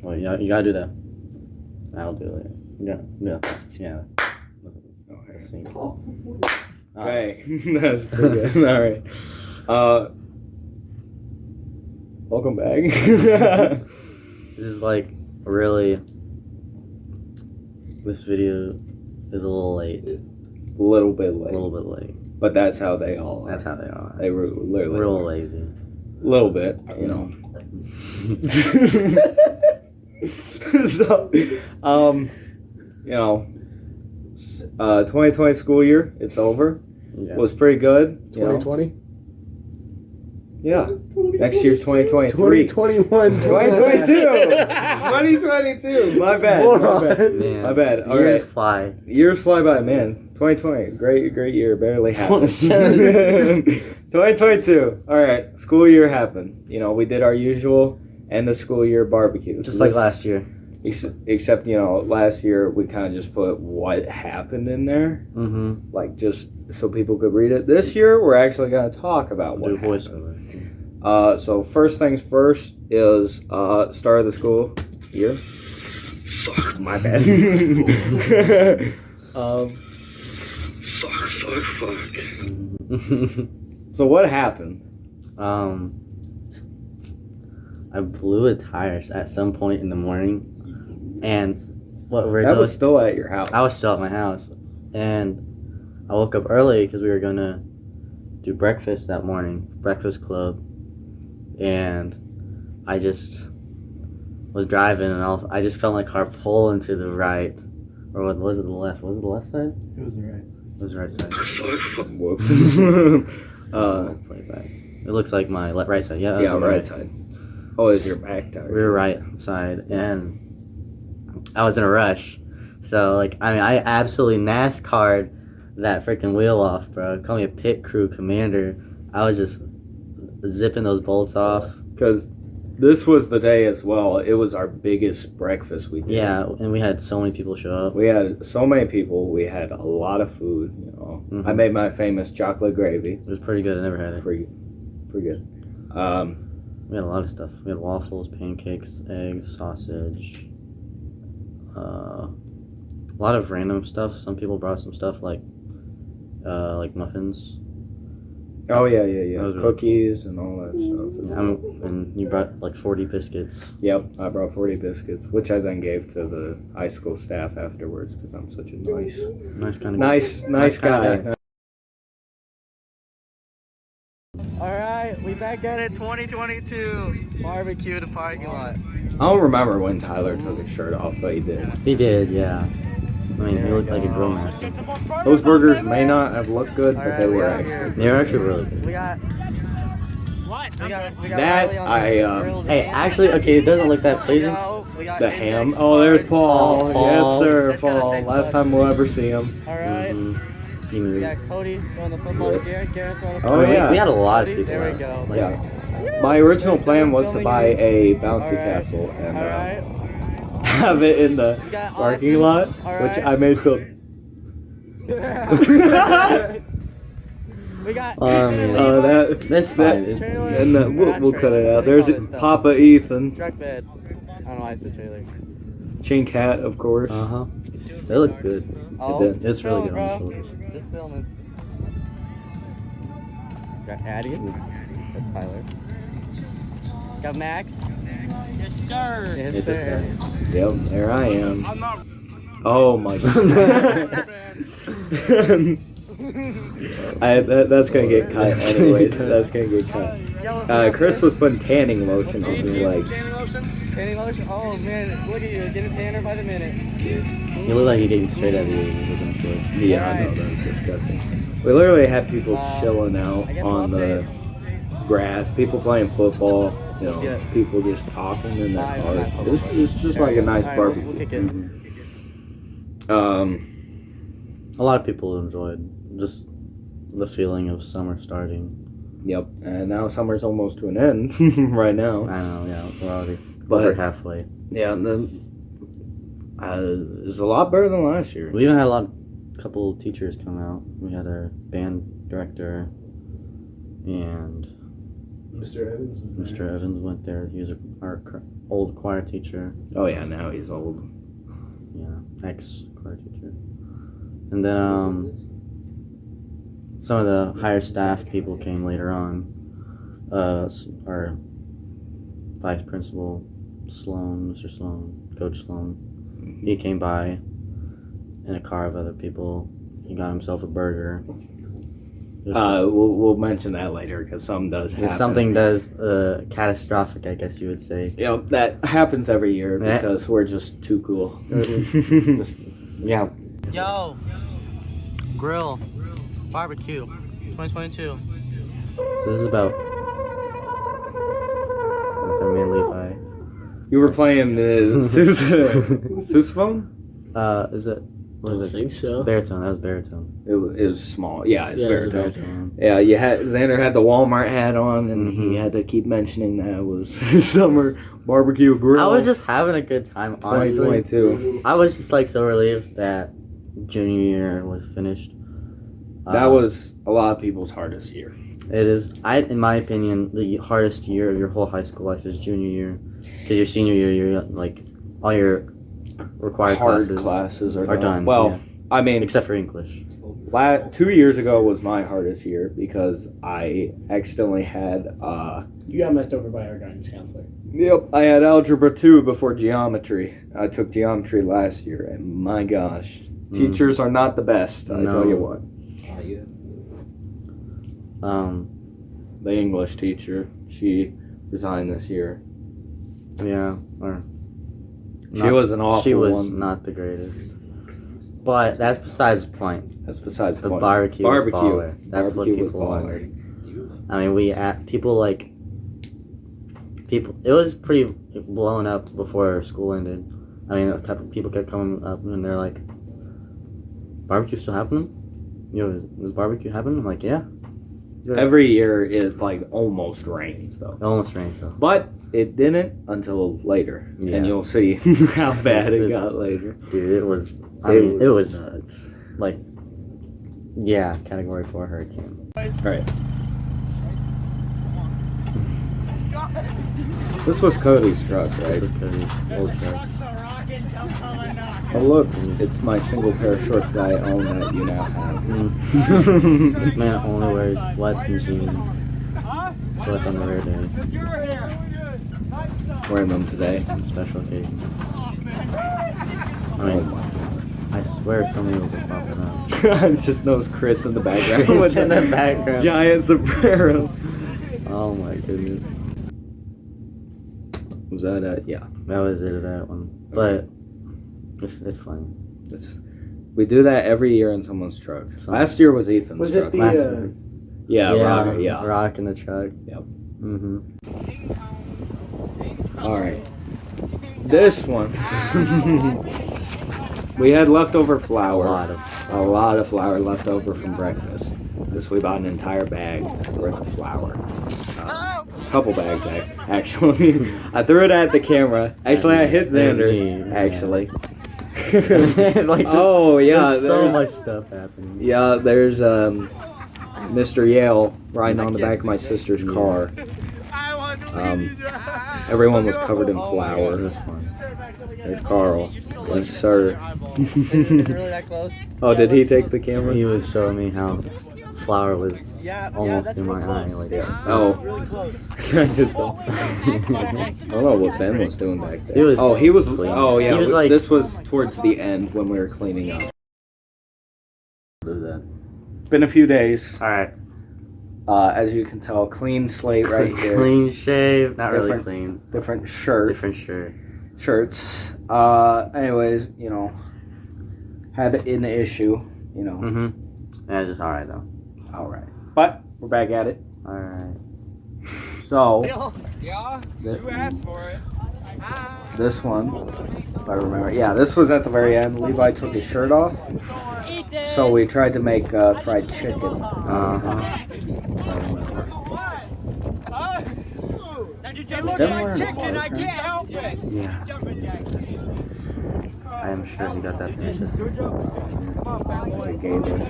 Well, you gotta do that. I'll do it later. Yeah. Okay. Okay. That's pretty good. All right. Welcome back. This is like really. This video is a little late. A little bit late. A little bit late. But that's how they all are. That's how they are. They were literally real lazy. A little bit, you know. So, you know, 2020 school year, it's over. Yeah. It was pretty good. 2020? Yeah. Next year's 2023. 2021. 2022. 2022. My bad. Man, My bad. All years right. fly. Years fly by, man. 2020. Great year. Barely happened. 2022. All right. School year happened. You know, we did our usual end of school year barbecue. Just like last year. Except, you know, last year we kind of just put what happened in there. Mm-hmm. Like, just so people could read it. This year, we're actually going to talk about what happened. Voiceover. So first things first is start of the school year. Fuck. My bad. Fuck. So what happened? I blew a tire at some point in the morning, and That was still at your house. I was still at my house, and I woke up early because we were gonna do breakfast that morning, breakfast club, and I just was driving, and I just felt my car pull into the right, or what was it, the left? Was it the left side? It was the right. It was the right side. Whoops. Play it back. It looks like my right side. Yeah, Yeah, right side. Oh, it's your back tire. Rear right side, and I was in a rush, so I absolutely NASCAR'd that freaking wheel off, bro. Call me a pit crew commander. I was just zipping those bolts off. Because this was the day as well. It was our biggest breakfast we did. Yeah, and we had so many people show up. We had so many people. We had a lot of food. You know, Mm-hmm. I made my famous chocolate gravy. It was pretty good. I never had it. Pretty good. We had a lot of stuff. We had waffles, pancakes, eggs, sausage. A lot of random stuff. Some people brought some stuff like muffins. Oh yeah. Those Cookies and all that stuff. And you brought like 40 biscuits. Yep, I brought 40 biscuits, which I then gave to the high school staff afterwards because I'm such a nice guy. All right, we back at it. 2022 barbecue to parking lot. I don't remember when Tyler took his shirt off, but he did. He did, yeah. I mean, he looked like a grill master. Those burgers may not have looked good, but they were actually. They were actually really good. We got That Hey, actually, okay, it doesn't look that pleasing. the ham. Oh, there's Paul. Yes, sir, Paul. Last time we'll ever see him. All right. He We moved. got Cody throwing the football to Garrett. Garrett throwing the Oh, football. yeah. We had a lot of people. There we out. go. Like, Yeah. My original plan was to buy a bouncy castle and All right. have it in the We got parking Austin. lot, All which right. I may still. We got That's fine. It's fine. And we'll cut it out. There's Papa Ethan, truck bed. I don't know why I said trailer. Chink Hat, of course. Uh-huh. They look good. Oh, did. It's really filming, good on the bro. shoulders. Just filming. Got Addie. That's Tyler. Got Max. Yes, sir. Yes, It's this sir. guy. Yep, there I am. Oh my god. That's gonna get cut anyways. That's gonna get cut. Chris was putting tanning lotion on his legs. Tanning lotion? Oh man, look at you, getting tanner by the minute. You look like you're getting straight out of the looking shorts. Yeah, I know, that was disgusting. We literally had people chilling out I guess on the grass, people playing football, you know, people just talking in their cars. It's just like a nice barbecue. We'll kick it. A lot of people enjoyed just the feeling of summer starting. Yep, and now summer's almost to an end right now. I know, yeah, we're already But- over halfway. Yeah, and then it's a lot better than last year. We even had a couple of teachers come out. We had our band director and Mr. Evans was there. Mr. Evans went there. He was our old choir teacher. Oh yeah, now he's old. Yeah, ex-choir teacher. And then some of the higher staff people came later on. Our vice principal, Sloan, Mr. Sloan, Coach Sloan, he came by in a car of other people. He got himself a burger. We'll mention that later because something does happen. If something does catastrophic, I guess you would say. Yep, that happens every year because we're just too cool. Just, yeah. Yo, grill, barbecue, 2022. So this is about. That's our man Levi. You were playing the sousaphone? Is it? What is I it? think so. Baritone. That was baritone. It was small. Yeah, it's Yeah, it's a baritone. Yeah, you had Zander had the Walmart hat on, and he had to keep mentioning that it was summer barbecue grill. I was just having a good time, honestly. 2022. I was just like so relieved that junior year was finished. That was a lot of people's hardest year. It is, in my opinion, the hardest year of your whole high school life is junior year, because your senior year, you're like all your required classes are done. Well, yeah. I mean, Except for English. 2 years ago was my hardest year because I accidentally had. You got messed over by our guidance counselor. Yep, I had algebra 2 before geometry. I took geometry last year, and my gosh, teachers are not the best. I tell you what. The English teacher, she resigned this year. Yeah, or She was an awful She was one. not the greatest. But that's besides the point. That's besides the The point. barbecue was baller. That's Barbecue what was people baller. wanted. I mean, people. It was pretty blown up before school ended. I mean, people kept coming up and they're like, "Barbecue still happening? Is barbecue happening?" I'm like, "Yeah." Every year it like almost rains though. It almost rains though. But it didn't until later. Yeah. And you'll see how bad it It's- got later. Dude, it was. It was nuts. like, yeah, Category 4 hurricane. Right. This was Cody's truck, This right? is Cody's old truck. Oh look, it's my single pair of shorts that I own that you now have. This man only wears sweats and jeans. Sweats on the rare day. Wearing them today. On special occasions. I Oh mean, my. I swear somebody was popping up. It's just knows Chris in the background. Chris with in the background. Giant sombrero. Oh my goodness. Was that it? Yeah. That was it of that one. But it's funny. We do that every year in someone's truck. Some- Last year was Ethan's Was truck. it the? Last year. Yeah, Rock in the truck. Yep. Mm-hmm. All right. This one. We had leftover flour. A lot of flour left over from breakfast. This we bought an entire bag worth of flour. A couple bags, actually. I threw it at the camera. Actually, I hit Zander. Actually. Like, Oh yeah, there's so much stuff happening. Yeah, there's Mr. Yale riding on the back of my sister's car. Everyone was covered in It flour. was fun. There's Carl. Yes, sir. Really that close? Oh, did he take the camera? He was showing me how flour was Yeah, almost that's in my real eye. close. Like, Oh, Really close. I did so. I don't know what Ben was doing back there. He was he was. cleaning. Oh yeah, He was like- this was towards the end when we were cleaning up. do that. Been a few days. All right. As you can tell, clean slate right here. Clean shave. Not really Different- clean. Different shirt. Different shirt. Shirts. Anyways, had an issue. Mm-hmm. Yeah, just all right though. All right, but we're back at it. All right. So Yeah, you asked for it. this one, if I remember, this was at the very end. Levi took his shirt off, so we tried to make fried chicken. Look Them like wearing a chicken, I flower can't help it. Yeah. I am sure he got that from his sister. We gave him.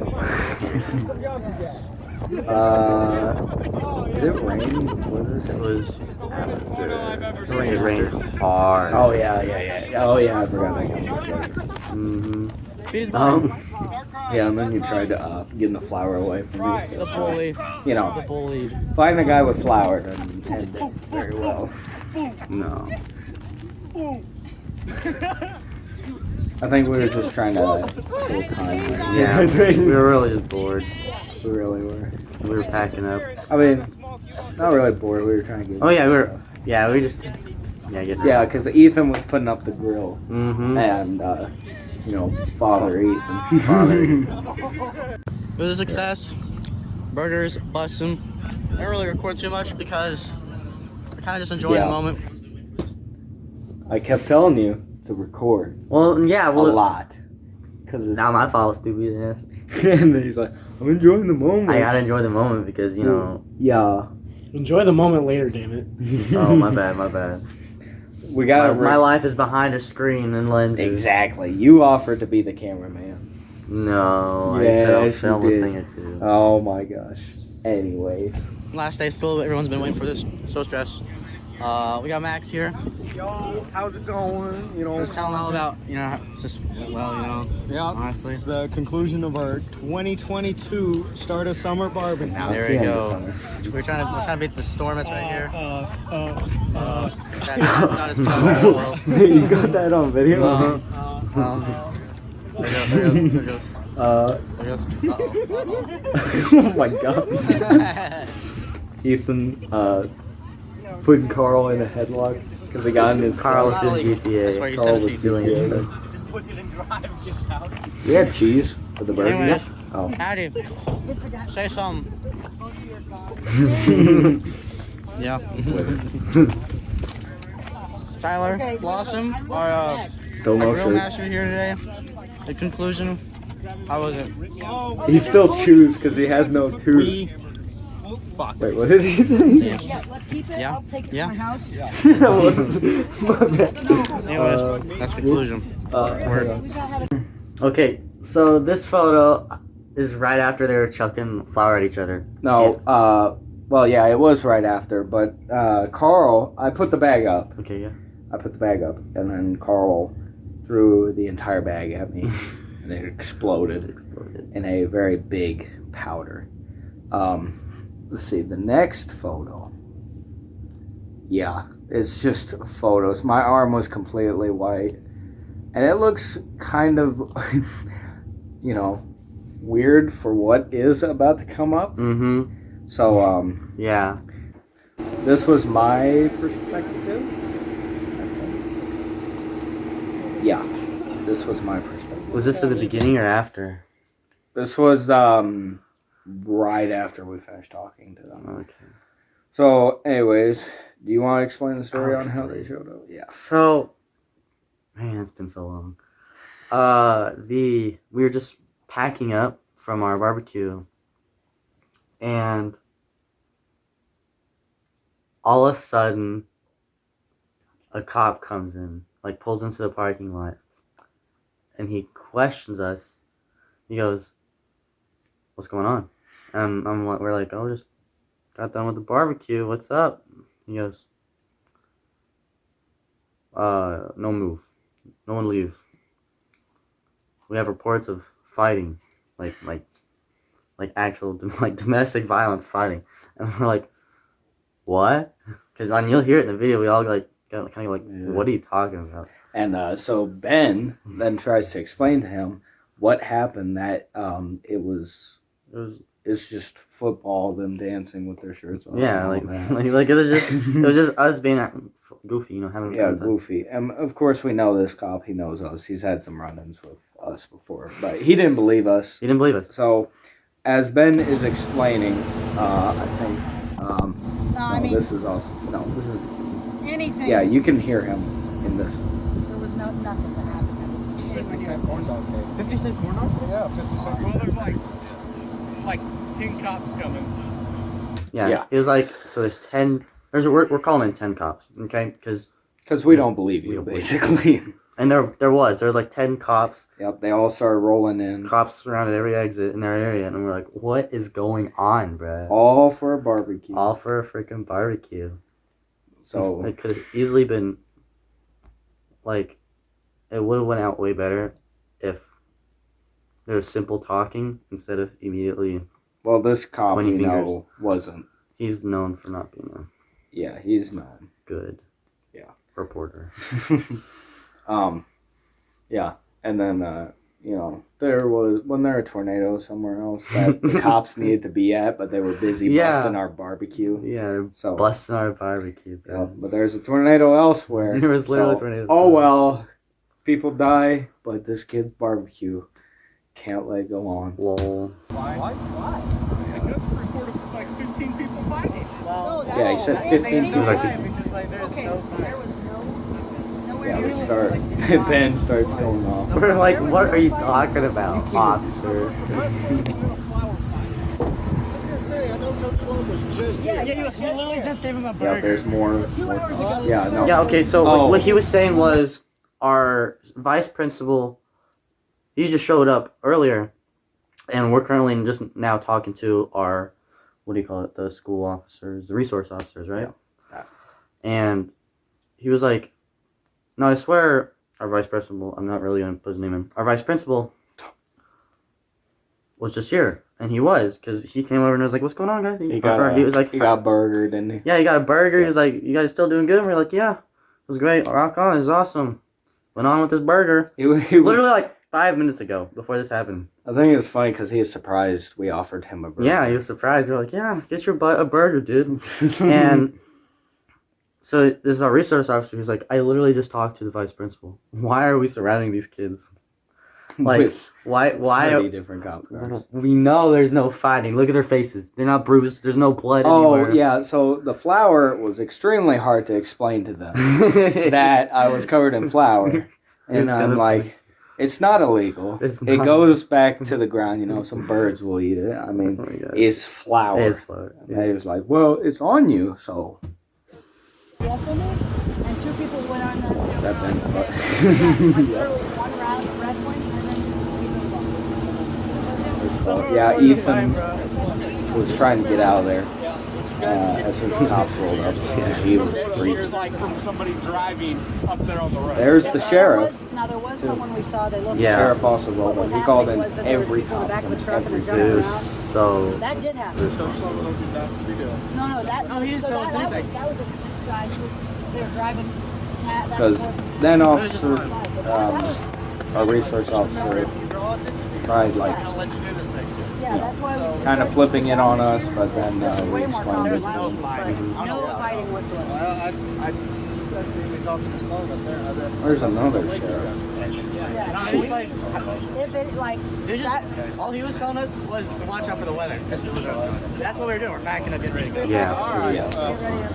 Did it rain before this? It was after. It It rained hard. Oh yeah. Oh yeah, I forgot that comes later. Mm-hmm. Beat his body. Yeah, and then you tried to get the flour away from me. The bully. You The know, bully. fighting a guy with flour doesn't end it very well. No. I think we were just trying to kill time. Right? Yeah, we were really just bored, We really were. so we were packing up. I mean, not really bored. We were trying to get. Oh yeah, we were. stuff. Yeah, we just. Yeah, getting. Yeah, because Ethan was putting up the grill, Mm-hmm. and Father Ethan. It was a success. Burgers, bless them. I didn't really record too much because I kind of just enjoyed Yeah. the moment. I kept telling you to record Well, yeah. a Well, lot, because it's not my fault, stupid ass. and then he's like, I'm enjoying the moment. I gotta enjoy the moment because you know. Yeah, Enjoy the moment later, damn it. Oh my bad, my bad. we got My life is behind a screen and lenses. Exactly. You offered to be the cameraman. No, I said I'll Yes, you film a did. thing or two. Oh my gosh. Anyways. Last day of school, everyone's been waiting for this. So stressed. We got Max here. Yo, how's it going? You know, Let's tell him all about, it's just, yeah, honestly. it's the conclusion of our 2022 start of summer barbecue. Now There it's we the end go. of summer. We're trying to beat the storm that's right here. That's not as You got that on video? There goes. Oh my god. Ethan putting Carl in a headlock because he got in his Carl was doing That's why GTA. you Carl said was it, stealing his GTA. shit. Just puts it in drive, gets out. You had cheese for the burger? Anyway. Oh. Addy, say something. Yeah. Tyler, Blossom, our Still no grill shirt. master here today. The conclusion, how was it? He still chews because he has no tooth. Fuck. Wait, what did he say? Yeah. Let's keep it. Yeah. I'll take it Yeah. to my house. That was my bad. Anyways, that's the conclusion. Hang on. Okay, so this photo is right after they were chucking flour at each other. No, well, yeah, it was right after, but Carl, I put the bag up. Okay, yeah. I put the bag up, and then Carl threw the entire bag at me, and it exploded in a very big powder. Let's see, the next photo. Yeah, it's just photos. My arm was completely white, and it looks kind of, weird for what is about to come up. Mm-hmm. So, Yeah. this was my perspective. Yeah, this was my perspective. Was this at the beginning or after? This was right after we finished talking to them. Okay. So, anyways, do you want to explain the story I'll on how explain. they showed up? Yeah. So, man, it's been so long. We were just packing up from our barbecue, and all of a sudden, a cop comes in, like pulls into the parking lot, and he questions us. He goes, "What's going on?" And we're like, "Oh, just got done with the barbecue. What's up?" He goes, "No move. No one leave. We have reports of fighting, like actual domestic violence fighting." And we're like, "What?" Because you'll hear it in the video. We all kind of like, "What are you talking about?" And so Ben then tries to explain to him what happened. That it's just football, them dancing with their shirts on. Yeah, and all that. like it was just us being goofy, having Yeah, fun time. goofy. And of course, we know this cop. He knows us. He's had some run-ins with us before, but he didn't believe us. He didn't believe us. So, as Ben is explaining, I think. No, I mean, this is also This is anything. Yeah, you can hear him in this. There was nothing that happened. That was anywhere near. 50 cent corn dog? Yeah, 50 cents. Well, there's like 10 cops coming. yeah. Yeah. It was like so. There's 10. We're calling in 10 cops, okay? Because Because we don't believe We you, don't believe basically. And there was like 10 cops. Yep, they all started rolling in. Cops surrounded every exit in their area, and we're like, what is going on, bruh? All for a barbecue. All for a freaking barbecue. So it could have easily been, like, it would have went out way better if there was simple talking instead of immediately. Well, this cop pointing fingers. Wasn't. He's known for not being a Yeah, he's known. good reporter. Yeah, and then there wasn't there a tornado somewhere else that the cops needed to be at, but they were busy busting our barbecue. Yeah, they're So busting our barbecue. yeah, but there's a tornado elsewhere. There was literally tornadoes. Oh well, people die, but this kid's barbecue can't let it go on. Lol. Like 15 people fighting. Yeah, he said 15 It was like Okay, there was nowhere Yeah, near we what start. was Ben starts going off. We're like, what are you talking about, officer? Yeah, You literally just gave him a Yeah, burger. there's more. 2 hours ago. Yeah, no. Yeah, okay, so Oh. what he was saying was our vice principal, he just showed up earlier, and we're currently just now talking to our, what do you call it, the school officers, the resource officers, right? Yeah. And he was like, no, I swear, our vice principal, I'm not really going to put his name in, our vice principal was just here. And he was, because he came over and was like, what's going on, guys? He got burger, didn't he? Yeah, he got a burger. He was like, you guys still doing good? And we're like, yeah, it was great. Rock on. It was awesome. Went on with his burger. He was, Literally like 5 minutes ago before this happened. I think it's funny because he was surprised we offered him a burger. Yeah, he was surprised. We were like, yeah, get your butt a burger, dude. And so this is our resource officer. He's like, I literally just talked to the vice principal. Why are we surrounding these kids? Like, With why 30 different cop cars. We know there's no fighting. Look at their faces. They're not bruised. There's no blood Oh, anywhere. yeah, so the flour was extremely hard to explain to them that I was covered in flour. And I'm like, it's not illegal. It's It not. goes back to the ground. Some birds will eat it. I mean, Oh my gosh. it's flour. It is flour. And he was like, well, it's on you, so. Yes, I mean, and 2 people went on that. Is that Ben's butt? Literally 1 round of wrestling, and then Yeah, Ethan was trying to get out of there as soon as the cops rolled up. Yeah, he was freaked. Like from somebody driving up there on the road. There's the sheriff. Now there was someone we saw. They looked. The Yeah. sheriff also rolled up. He called in What was happening was that there were every people in the cop back of and the truck and every they're jumping It was around. so. That did happen. No, that. No, he didn't so tell us that anything. That was a side. They were driving. Because then officer, our resource officer, tried like Yeah, that's why we. kind of flipping it on us, but then we Way more explained it. complicated. No fighting whatsoever. There's another sheriff. Yeah. If it like that. All he was telling us was to watch out for the weather. That's what we were doing. We're packing up, getting ready to go. Yeah. Yeah. Get ready to leave.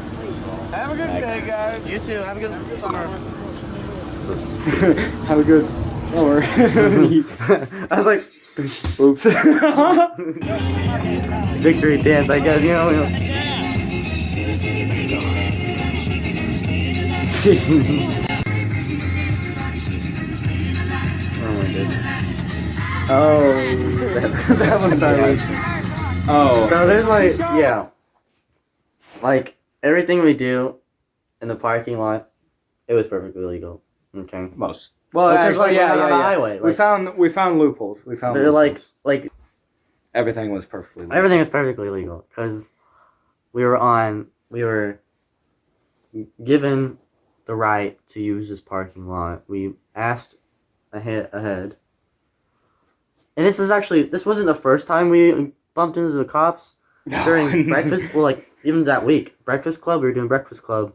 Have a good day, guys. You too. Have a good summer. Have a good summer. I was like, Oops. victory dance, I guess, you know. Oh my goodness. Oh, that was dilation. Oh. So there's like, yeah. Like, everything we do in the parking lot, it was perfectly legal. Okay? Most. Well, Because, actually, like, we're not on the highway. we Like, found loopholes. We found they're loopholes. like, Everything was perfectly legal. everything is perfectly legal. Because we were given the right to use this parking lot. We asked ahead. And this wasn't the first time we bumped into the cops during breakfast. Well, like, even that week. Breakfast Club, we were doing Breakfast Club.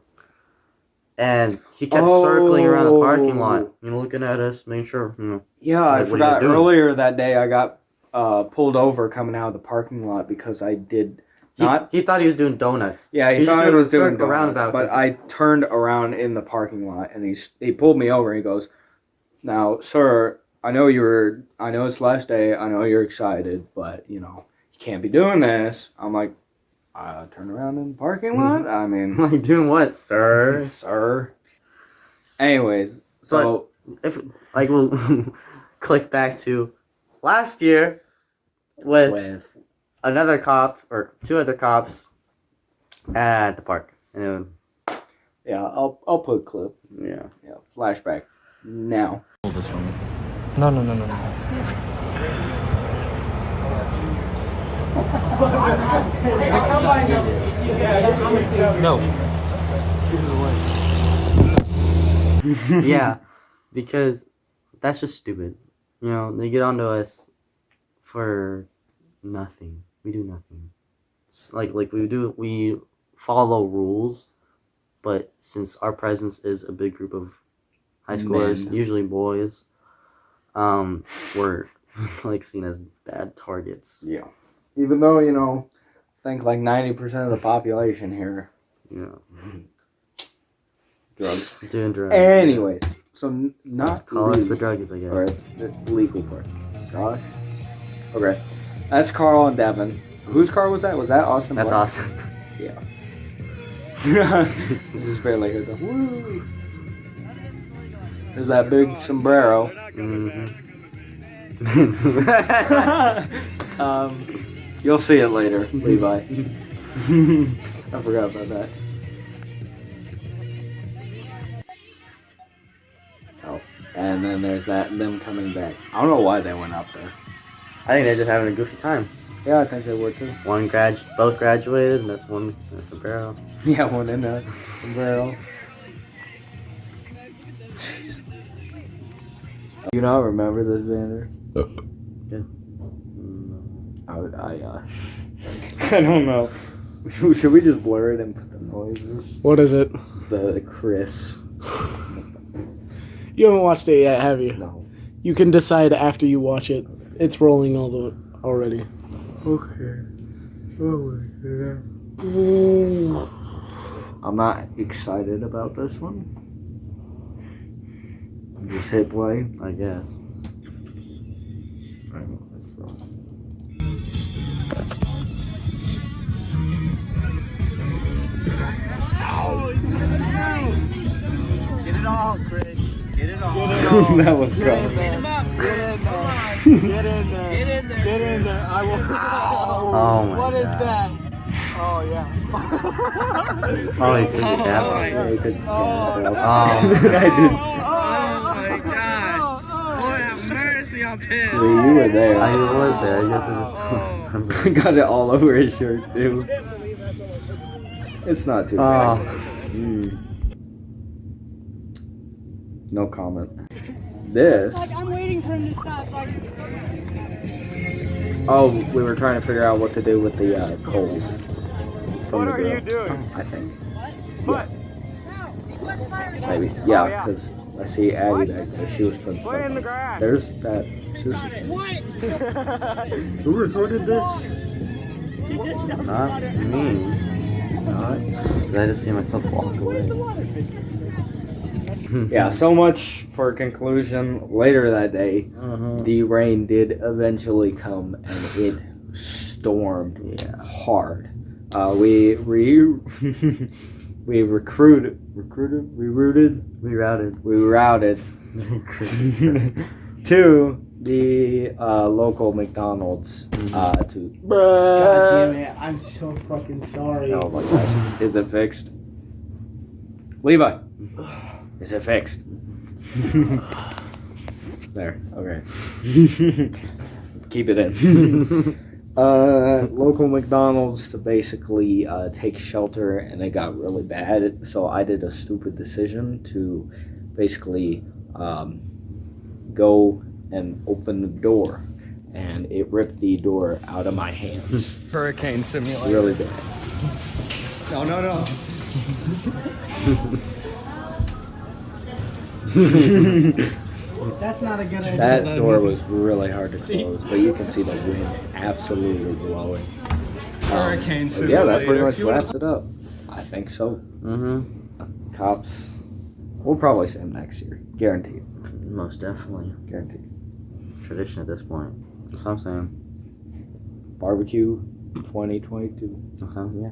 And he kept circling around the parking lot, looking at us, making sure, Yeah, I Like, what are you forgot. guys doing? Earlier that day, I got pulled over coming out of the parking lot because I did not. He thought he was doing donuts. Yeah, he He's thought just I doing was doing circle donuts, roundabout, but 'cause- I turned around in the parking lot, and he pulled me over. And he goes, "Now, sir, I know it's last day. I know you're excited, but you can't be doing this." I'm like, "I turned around in the parking lot. I mean, Like, doing what, sir? sir." Anyways, So, so if like we'll click back to last year with another cop or two other cops at the park. And Yeah, I'll put a clip. yeah. Flashback now. No. No. Yeah, because that's just stupid. You know, they get onto us for nothing. We do nothing. We follow rules, but since our presence is a big group of high schoolers, Men. usually boys, we're like seen as bad targets. Yeah. Even though, I think like 90% of the population here Yeah, drugs. doing drugs. Anyways, so not Call us the legal, druggies, I or guess. the legal part. Josh? Okay. That's Carl and Devin. Whose car was that? Was that Austin? That's Black? awesome. Yeah. Just barely heard the woo. There's that big sombrero. You'll see it later, Levi. I forgot about that. Oh, and then there's them coming back. I don't know why they went up there. I think they're just having a goofy time. Yeah, I think they were too. Both graduated, and that's one in a sombrero. Yeah, one in a sombrero. You not remember this, Zander? Yeah. I don't know. Should we just blur it and put the noises? What is it? The Chris. You haven't watched it yet, have you? No. You can decide after you watch it. It's rolling already. Okay. Oh my god. I'm not excited about this one. Just hit play. I guess. I don't know if it's wrong. Get it all, Chris. Get it all. That was good. Get in there. Get in there. I will. Oh my What is God. that? Oh yeah. Oh, he took the cap off. Yeah, he took the cap off. Oh. I did. Lord have mercy, I'm pissed. Lee, you were there. I was there. I guess I just don't remember. Got it all over his shirt, too. It's not too bad. No comment. This. I'm waiting for him to stop. Oh, we were trying to figure out what to do with the coals. From What the are grill, you doing? I think. What? Maybe. Yeah, because I see Addie back there. She was putting Play in the stuff. grass. There's that sushi. Who recorded this? Not me. Not. 'Cause I just see myself walk away. Yeah, so much for conclusion. Later that day, the rain did eventually come and it stormed hard. We rerouted to the local McDonald's to. God damn it! I'm so fucking sorry. Oh my gosh, is it fixed? Levi, is it fixed? There, okay. Keep it in. Local McDonald's to basically take shelter, and it got really bad. So I did a stupid decision to basically go and open the door, and it ripped the door out of my hands. Hurricane simulator. Really bad. No. That's not a good idea. That door was really hard to close, but you can see the wind absolutely blowing. Hurricane But yeah, that pretty simulator. much wraps it up. I think so. Cops, we'll probably see them next year. Guaranteed. Most definitely. Guaranteed. It's tradition at this point. That's what I'm saying. Barbecue 2022. Okay, yeah.